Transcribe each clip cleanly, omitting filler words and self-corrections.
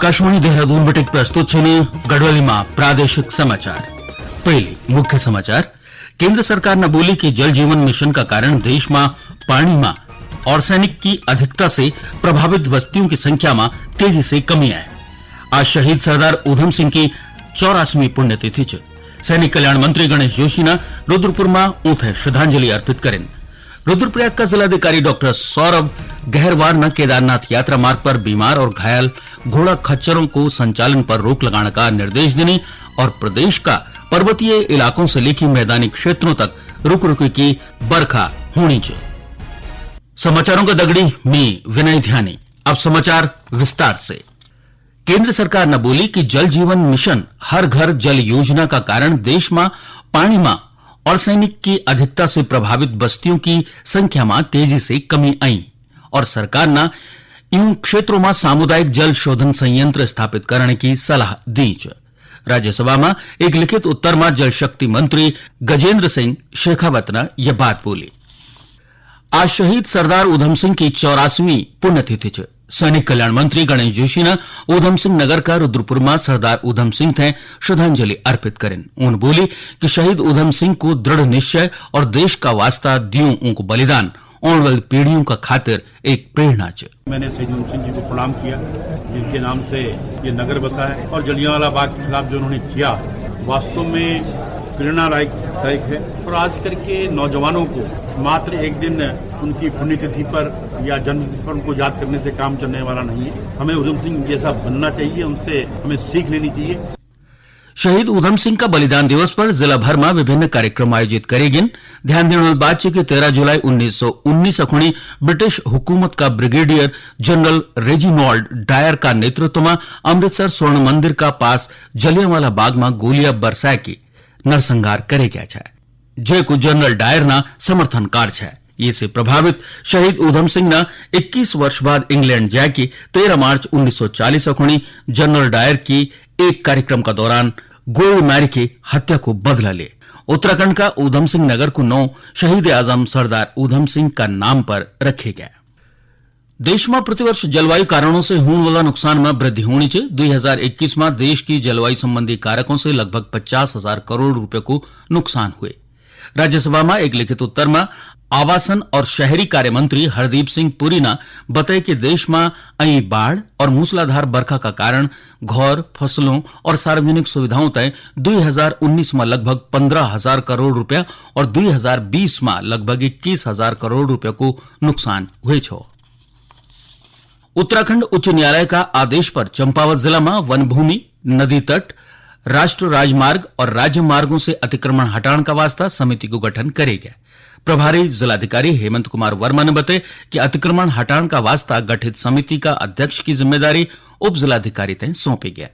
આકાશવાણી દેહરાદૂન બટેક પ્રસ્તુત છે ને ગઢવાલીમાં પ્રાદેશિક समाचार। पहले मुख्य समाचार। केंद्र सरकार ने बोली कि जल जीवन मिशन का कारण देश में पानी में आर्सेनिक की अधिकता से प्रभावित बस्तियों की संख्या में तेजी से कमी है। आज शहीद सरदार उधम सिंह की 84वीं पुण्यतिथि है। सैनिक कल्याण मंत्री गणेश जोशी ने रुद्रपुर में ऊंथे श्रद्धांजलि अर्पित करें। रुद्रप्रयाग का जिलाधिकारी डॉक्टर सौरभ गहरवार ने केदारनाथ यात्रा मार्ग पर बीमार और घायल घोड़ा खच्चरों को संचालन पर रोक लगाने का निर्देश देने और प्रदेश का पर्वतीय इलाकों से लेकर मैदानी क्षेत्रों तक रुक रुक की बरखा होनी चाहिए। समाचारों का दगड़ी में विनय ध्यानी। अब समाचार विस्तार से। केंद्र सरकार ने बोली कि जल जीवन मिशन हर घर जल योजना का कारण देश में पानी में आर्सेनिक की अधिकता से प्रभावित बस्तियों की संख्या में तेजी से कमी आई और सरकार ने इन क्षेत्रों में सामुदायिक जल शोधन संयंत्र स्थापित करने की सलाह दी है। राज्यसभा में एक लिखित उत्तर में जल शक्ति मंत्री गजेंद्र सिंह शेखावत ने यह बात बोली। आज शहीद सरदार उधम सिंह की 84वीं पुण्यतिथि है। सैनिक कल्याण मंत्री गणेश जोशी ने उधम सिंह नगर का रुद्रपुर में सरदार उधम सिंह थे श्रद्धांजलि अर्पित करें। उन्होंने बोली कि शहीद उधम सिंह को दृढ़ निश्चय और देश का वास्ता दियों उनको बलिदान आने वाली पीढ़ियों का खातिर एक प्रेरणा है। मैंने शहीद उधम सिंह जी को प्रणाम किया, जिनके नाम से ये नगर बसा है और जलियांवाला बाग के खिलाफ जो उन्होंने किया वास्तव में प्रेरणादायक है। और आज करके नौजवानों को मात्र एक दिन उनकी पुण्यतिथि पर या जन्मतिथि पर उनको याद करने से काम चलने वाला नहीं है। हमें उधम सिंह जैसा बनना चाहिए, उनसे हमें सीख लेनी चाहिए। शहीद उधम सिंह का बलिदान दिवस पर जिला भर में विभिन्न कार्यक्रम आयोजित करेगी। ध्यान देने वाली बात है कि 13 जुलाई 1919 अखुणी ब्रिटिश हुकूमत का ब्रिगेडियर जनरल रेजिनॉल्ड डायर का नेतृत्व में अमृतसर स्वर्ण मंदिर का पास जलियांवाला बाग में गोलियां बरसाए की नरसंहार करे गया है, जे को जनरल डायर ना समर्थनकार है। ये से प्रभावित शहीद उधम सिंह ने 21 वर्ष बाद इंग्लैंड जाके 13 मार्च 1940 अखुणी जनरल डायर की एक कार्यक्रम का दौरान गोली मार के हत्या को बदला ले। उत्तराखंड का उधम सिंह नगर को 9 शहीद आजम सरदार उधम सिंह का नाम पर रखे गए। देश में प्रतिवर्ष जलवायु कारणों से होने वाला नुकसान में वृद्धि होनी चाहिए। 2021 में देश की जलवायु संबंधी कारकों से लगभग 50,000 करोड़ रुपए को नुकसान हुए। राज्यसभा में एक लिखित उत्तर में आवासन और शहरी कार्य मंत्री हरदीप सिंह पुरी ने बताया कि देश में आई बाढ़ और मूसलाधार बरखा का कारण घर, फसलों और सार्वजनिक सुविधाओं तय 2019 में लगभग 15,000 करोड़ रुपया और 2020 में लगभग 21,000 करोड़ रुपया को नुकसान हुए छो। उत्तराखंड उच्च न्यायालय का आदेश पर चंपावत जिला में वन भूमि, नदी तट, राष्ट्र राजमार्ग और राज्य मार्गों से अतिक्रमण हटाने का वास्ता समिति को गठन करेगा। प्रभारी जिलाधिकारी हेमंत कुमार वर्मा ने बताया कि अतिक्रमण हटाने का वास्ता गठित समिति का अध्यक्ष की जिम्मेदारी उप जिलाधिकारी तय सौंपी गया।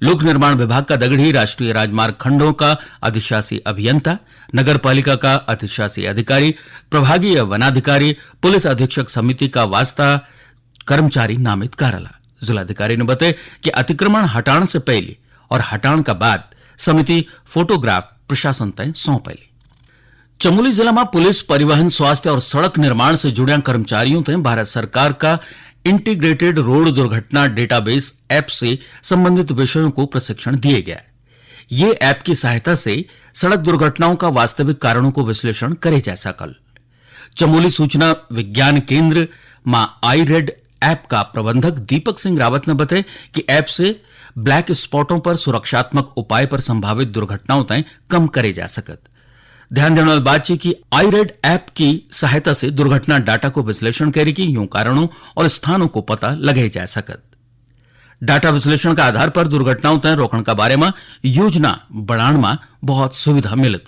लोक निर्माण विभाग का दगड़ी राष्ट्रीय राजमार्ग खंडों का अधिशासी अभियंता, नगर पालिका का अधिशासी अधिकारी, प्रभागीय वनाधिकारी, पुलिस अधीक्षक समिति का वास्ता कर्मचारी नामित कराला। जिलाधिकारी ने बताया कि अतिक्रमण हटाने से पहले और हटाने का बाद समिति फोटोग्राफ प्रशासन तय सौंपेली। चमोली जिला में पुलिस, परिवहन, स्वास्थ्य और सड़क निर्माण से जुड़े कर्मचारियों तय भारत सरकार का इंटीग्रेटेड रोड दुर्घटना डेटाबेस ऐप से संबंधित विषयों को प्रशिक्षण दिए गया। ये ऐप की सहायता से सड़क दुर्घटनाओं का वास्तविक कारणों को विश्लेषण करे जा सकल। चमोली सूचना विज्ञान केंद्र में आई रेड ऐप का प्रबंधक दीपक सिंह रावत ने बताया कि ऐप से ब्लैक स्पॉटों पर सुरक्षात्मक उपाय पर संभावित दुर्घटनाओं तय कम करे जा सकत। ध्यान देने वाली बात है कि आई रेड ऐप की सहायता से दुर्घटना डाटा को विश्लेषण करेगी, यूं कारणों और स्थानों को पता लगे जा सकत। डाटा विश्लेषण का आधार पर दुर्घटनाओं तय रोकने का बारे में योजना बनाने में बहुत सुविधा मिलत।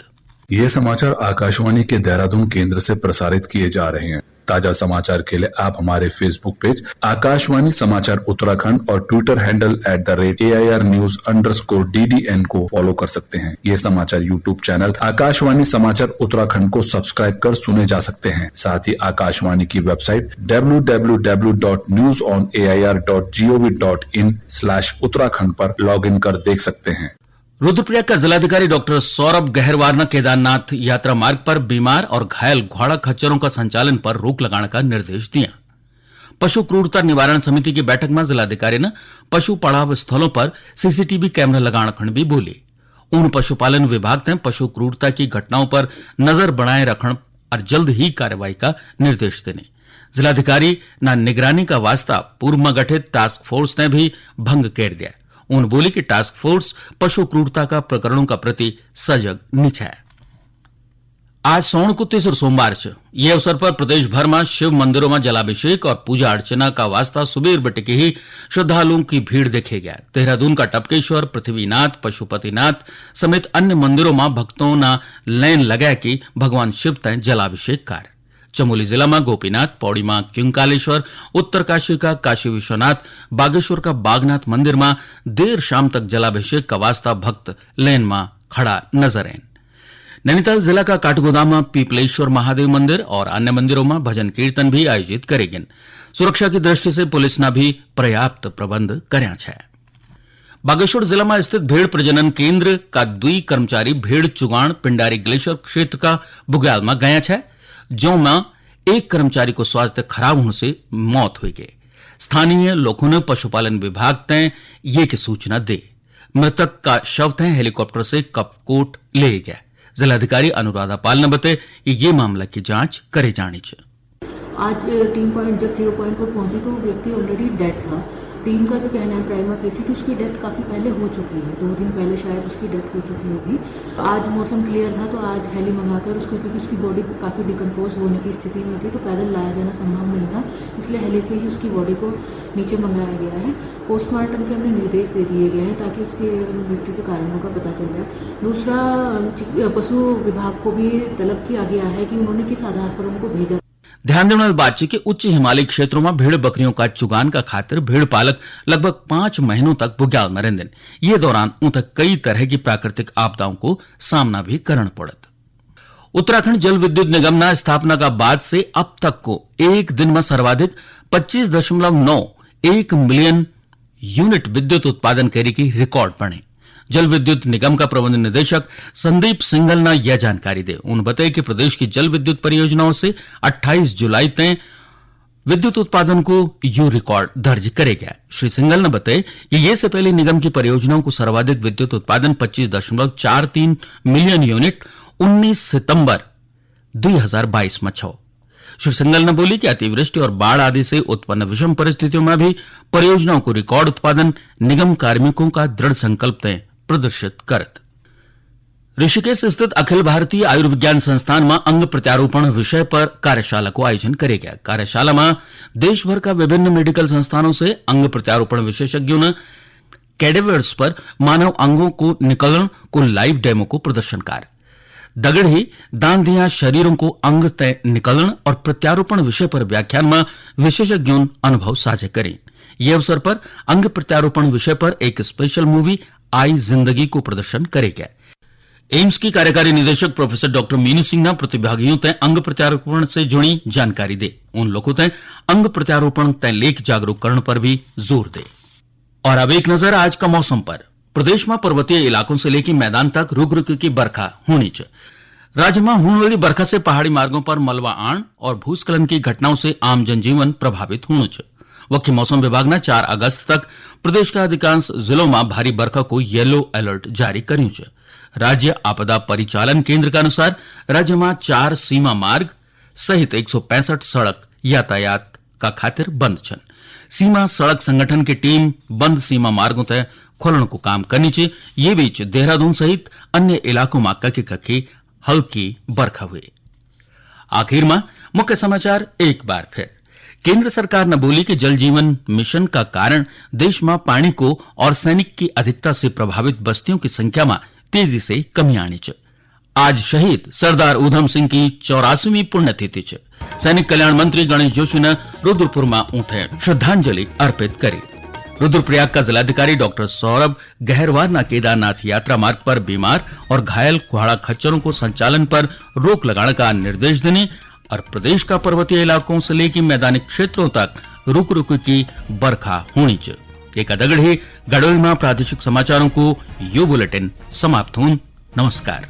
ये समाचार आकाशवाणी के देहरादून केंद्र से प्रसारित किए जा रहे हैं। ताजा समाचार के लिए आप हमारे फेसबुक पेज आकाशवाणी समाचार उत्तराखंड और ट्विटर हैंडल @AIRnews_DDN को फॉलो कर सकते हैं। ये समाचार यूट्यूब चैनल आकाशवाणी समाचार उत्तराखंड को सब्सक्राइब कर सुने जा सकते हैं। साथ ही आकाशवाणी की वेबसाइट www.newsonair.gov.in/उत्तराखंड पर लॉग इन कर देख सकते हैं। रुद्रप्रयाग का जिलाधिकारी डॉक्टर सौरभ गहरवार ने केदारनाथ यात्रा मार्ग पर बीमार और घायल घोड़ा खच्चरों का संचालन पर रोक लगाने का निर्देश दिया। पशु क्रूरता निवारण समिति की बैठक में जिलाधिकारी ने पशु पड़ाव स्थलों पर सीसीटीवी कैमरा लगाण खण भी बोली। उन पशुपालन विभाग ने पशु क्रूरता की घटनाओं पर नजर बनाए रखण और जल्द ही कार्रवाई का निर्देश देने। जिलाधिकारी ना निगरानी का वास्ता पूर्व में गठित टास्क फोर्स ने भी भंग कर दिया। उन बोली कि टास्क फोर्स पशु क्रूरता का प्रकरणों का प्रति सजग निछा है। आज सोमकुत्तीस और सोमवार छ ये अवसर पर प्रदेश भर में शिव मंदिरों में जलाभिषेक और पूजा अर्चना का वास्ता सुबेर बटे ही श्रद्धालुओं की भीड़ देखे गया। देहरादून का टपकेश्वर, पृथ्वीनाथ, पशुपतिनाथ समेत अन्य मंदिरों में भक्तों ना लाइन लगा कि भगवान शिव तय जलाभिषेक कर। चमोली जिला में गोपीनाथ, पौड़ी में क्योंकालेश्वर, उत्तरकाशी का काशी विश्वनाथ, बागेश्वर का बागनाथ मंदिर में देर शाम तक जलाभिषेक का वास्ता भक्त लाइन में खड़ा नजर आए। नैनीताल जिला का काठगोदाम में पीपलेश्वर महादेव मंदिर और अन्य मंदिरों में भजन कीर्तन भी आयोजित करेंगे। सुरक्षा की दृष्टि से पुलिस ने भी पर्याप्त प्रबंध कर्या है। बागेश्वर जिला में स्थित भेड़ प्रजनन केंद्र का 2 कर्मचारी भेड़ चुगाण पिंडारी ग्लेशियर क्षेत्र का बुग्याल में गया है, जो में एक कर्मचारी को स्वास्थ्य खराब होने से मौत हुई गई। स्थानीय लोगों ने पशुपालन विभाग तय ये की सूचना दे। मृतक का शव तय हेलीकॉप्टर से कपकोट ले गया। जिलाधिकारी अनुराधा पाल ने बताया कि ये मामला की जांच करे जानी चाहिए। आज टीम पॉइंट जब 0 पॉइंट पर पहुंची तो व्यक्ति ऑलरेडी डेड था। टीम का जो कहना है प्राइमा फेसी कि उसकी डेथ काफ़ी पहले हो चुकी है, 2 दिन पहले शायद उसकी डेथ हो चुकी होगी। आज मौसम क्लियर था तो आज हेली मंगाकर उसको, क्योंकि उसकी बॉडी काफ़ी डिकम्पोज होने की स्थिति में थी तो पैदल लाया जाना संभव नहीं था, इसलिए हेली से ही उसकी बॉडी को नीचे मंगाया गया है। पोस्टमार्टम के हमने निर्देश दे दिए गए हैं ताकि उसके मृत्यु के कारणों का पता चल जाए। दूसरा, पशु विभाग को भी तलब किया गया है कि उन्होंने किस आधार पर उनको भेजा। ध्यान देने वाली बात है कि उच्च हिमालयी क्षेत्रों में भेड़ बकरियों का चुगान का खातिर भेड़ पालक लगभग 5 महीनों तक बुग्याल में रहते। ये दौरान उन्हें कई तरह की प्राकृतिक आपदाओं को सामना भी करना पड़ता। उत्तराखंड जल विद्युत निगम ने स्थापना का बाद से अब तक को एक दिन में सर्वाधिक 25.91 मिलियन यूनिट विद्युत उत्पादन करे की रिकॉर्ड बने। जल विद्युत निगम का प्रबंध निदेशक संदीप सिंघल ने यह जानकारी दी। उन्होंने बताया कि प्रदेश की जल विद्युत परियोजनाओं से 28 जुलाई तक विद्युत उत्पादन को यू रिकॉर्ड दर्ज करेगा। श्री सिंघल ने बताया कि ये से पहले निगम की परियोजनाओं को सर्वाधिक विद्युत उत्पादन 25.43 मिलियन यूनिट 19 सितंबर 2022 में छो। श्री सिंघल ने बोली कि अतिवृष्टि और बाढ़ आदि से उत्पन्न विषम परिस्थितियों में भी परियोजनाओं को रिकॉर्ड उत्पादन निगम कार्मिकों का दृढ़ संकल्प तय प्रदर्शित करत। ऋषिकेश स्थित अखिल भारतीय आयुर्विज्ञान संस्थान में अंग प्रत्यारोपण विषय पर कार्यशाला को आयोजन करे गया। कार्यशाला में देश भर का विभिन्न मेडिकल संस्थानों से अंग प्रत्यारोपण विशेषज्ञों ने कैडेवर्स पर मानव अंगों को निकलने को लाइव डेमो को प्रदर्शन कर दगड़ी दान दिया शरीरों को अंग तय निकलन और प्रत्यारोपण विषय पर व्याख्यान में विशेषज्ञों अनुभव साझा करें। यह अवसर पर अंग प्रत्यारोपण विषय पर एक स्पेशल मूवी आई जिंदगी को प्रदर्शन करेगा। एम्स की कार्यकारी निदेशक प्रोफेसर डॉक्टर मीनू सिंह ने प्रतिभागियों तय अंग प्रत्यारोपण से जुड़ी जानकारी दे। उन लोगों तय अंग प्रत्यारोपण तय लेख जागरूक करने पर भी जोर दे। और अब एक नजर आज का मौसम पर। प्रदेश में पर्वतीय इलाकों से लेकर मैदान तक रुक रुक की बरखा होनी चाहिए। राज्य में होने वाली बरखा से पहाड़ी मार्गों पर मलबा आण और भूस्खलन की घटनाओं से आम जनजीवन प्रभावित होना चाहिए। वक्की मौसम विभाग ने 4 अगस्त तक प्रदेश के अधिकांश जिलों में भारी बरखा को येलो अलर्ट जारी कर्યું છે। राज्य आपदा परिचालन केंद्र के अनुसार राज्य में 4 सीमा मार्ग सहित 165 सड़क यातायात का खातिर बंद छन। सीमा सड़क संगठन की टीम बंद सीमा मार्गों तय खोलने को काम करनी चाहिए। ये बीच देहरादून सहित अन्य इलाकों में ककी हल्की बरखा हुई। आखिर में मुख्य समाचार एक बार फिर। केंद्र सरकार ने बोली कि जल जीवन मिशन का कारण देश में पानी को और सैनिक की अधिकता से प्रभावित बस्तियों की संख्या में तेजी से कमी आनी चाहिए। आज शहीद सरदार उधम सिंह की 84वीं पुण्यतिथि है। सैनिक कल्याण मंत्री गणेश जोशी ने रुद्रपुर में उठे श्रद्धांजलि अर्पित करी। रुद्रप्रयाग का जिलाधिकारी डॉक्टर सौरभ गहरवार ने केदारनाथ यात्रा मार्ग पर बीमार और घायल कुहाड़ा खच्चरों को संचालन पर रोक लगाने का निर्देश देने और प्रदेश का पर्वतीय इलाकों से लेकर मैदानी क्षेत्रों तक रुक रुक की बरखा होनी चाहिए। एक दगड़ ही गढ़वाल में प्रादेशिक समाचारों को यो बुलेटिन समाप्त हुन। नमस्कार।